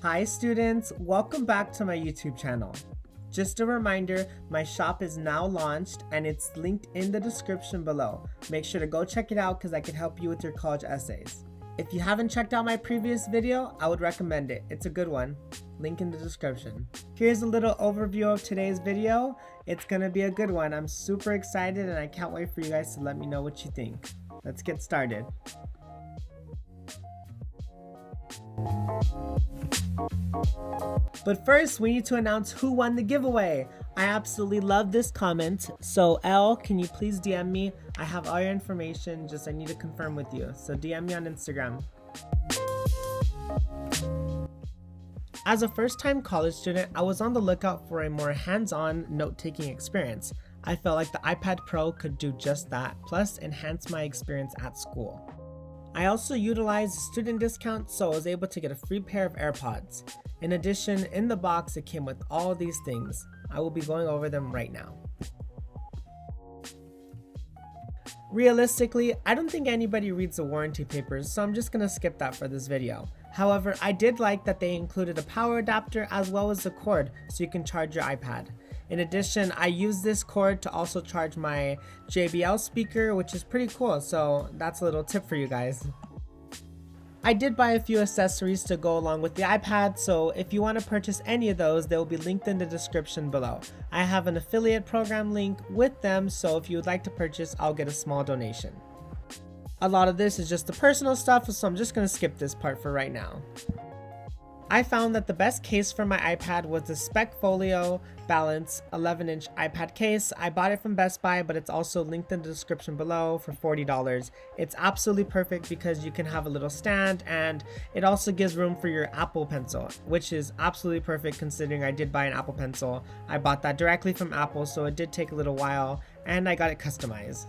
Hi students, welcome back to my YouTube channel. Just a reminder, my shop is now launched and it's linked in the description below. Make sure to go check it out because I can help you with your college essays. If you haven't checked out my previous video, I would recommend it. It's a good one. Link in the description. Here's a little overview of today's video. It's gonna be a good one. I'm super excited and I can't wait for you guys to let me know what you think. Let's get started. But first, we need to announce who won the giveaway. I absolutely love this comment. So Elle, can you please DM me? I have all your information, just I need to confirm with you. So DM me on Instagram. As a first-time college student, I was on the lookout for a more hands-on note-taking experience. I felt like the iPad Pro could do just that, plus enhance my experience at school. I also utilized a student discount, so I was able to get a free pair of AirPods. In addition, in the box it came with all these things. I will be going over them right now. Realistically, I don't think anybody reads the warranty papers, so I'm just gonna skip that for this video. However, I did like that they included a power adapter as well as the cord so you can charge your iPad. In addition, I use this cord to also charge my JBL speaker, which is pretty cool, so that's a little tip for you guys. I did buy a few accessories to go along with the iPad, so if you want to purchase any of those, they will be linked in the description below. I have an affiliate program link with them, so if you would like to purchase, I'll get a small donation. A lot of this is just the personal stuff, so I'm just going to skip this part for right now. I found that the best case for my iPad was the Spec Folio Balance 11-inch iPad case. I bought it from Best Buy, but it's also linked in the description below for $40. It's absolutely perfect because you can have a little stand and it also gives room for your Apple Pencil, which is absolutely perfect considering I did buy an Apple Pencil. I bought that directly from Apple, so it did take a little while and I got it customized.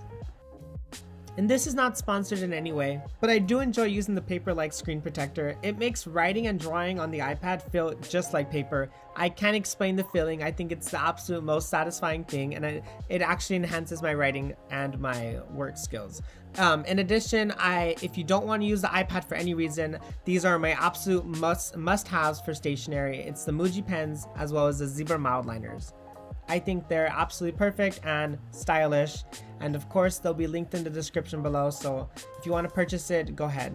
And this is not sponsored in any way, but I do enjoy using the paper-like screen protector. It makes writing and drawing on the iPad feel just like paper. I can't explain the feeling. I think it's the absolute most satisfying thing, and it actually enhances my writing and my work skills. In addition, if you don't want to use the iPad for any reason, these are my absolute must-haves for stationery. It's the Muji pens as well as the Zebra mild liners. I think they're absolutely perfect and stylish, and of course they'll be linked in the description below, so if you want to purchase it, go ahead.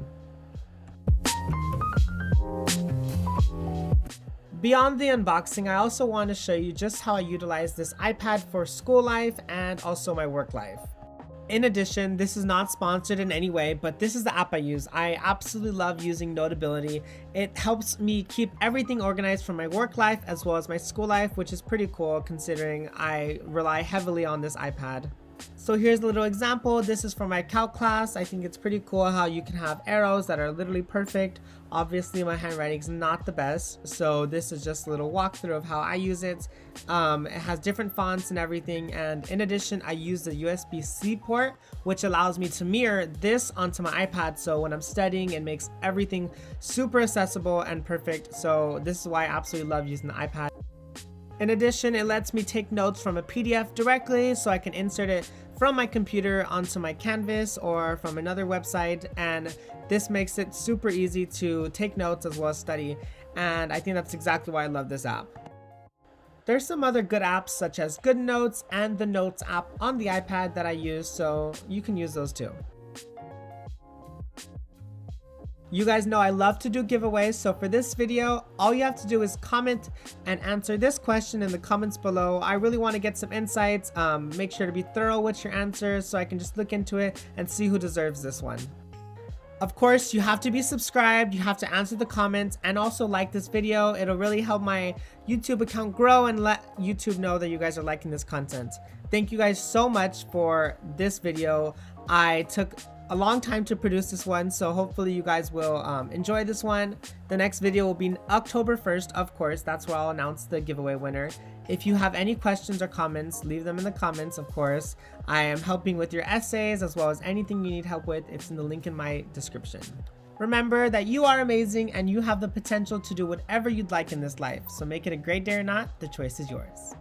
Beyond the unboxing, I also want to show you just how I utilize this iPad for school life and also my work life. In addition, this is not sponsored in any way, but this is the app I use. I absolutely love using Notability. It helps me keep everything organized for my work life as well as my school life, which is pretty cool considering I rely heavily on this iPad. So here's a little example. This is for my calc class. I think it's pretty cool how you can have arrows that are literally perfect. Obviously my handwriting is not the best, so this is just a little walkthrough of how I use it. It has different fonts and everything, and in addition I use the USB-C port, which allows me to mirror this onto my iPad, so when I'm studying it makes everything super accessible and perfect. So this is why I absolutely love using the iPad. In addition, it lets me take notes from a PDF directly, so I can insert it from my computer onto my Canvas or from another website, and this makes it super easy to take notes as well as study, and I think that's exactly why I love this app. There's some other good apps such as GoodNotes and the Notes app on the iPad that I use, so you can use those too. You guys know I love to do giveaways, so for this video, all you have to do is comment and answer this question in the comments below. I really want to get some insights. Make sure to be thorough with your answers so I can just look into it and see who deserves this one. Of course, you have to be subscribed, you have to answer the comments, and also like this video. It'll really help my YouTube account grow and let YouTube know that you guys are liking this content. Thank you guys so much for this video. I took a long time to produce this one, so hopefully you guys will enjoy this one. The next video will be October 1st, of course. That's where I'll announce the giveaway winner. If you have any questions or comments, leave them in the comments, of course. I am helping with your essays as well as anything you need help with. It's in the link in my description. Remember that you are amazing and you have the potential to do whatever you'd like in this life. So make it a great day or not, the choice is yours.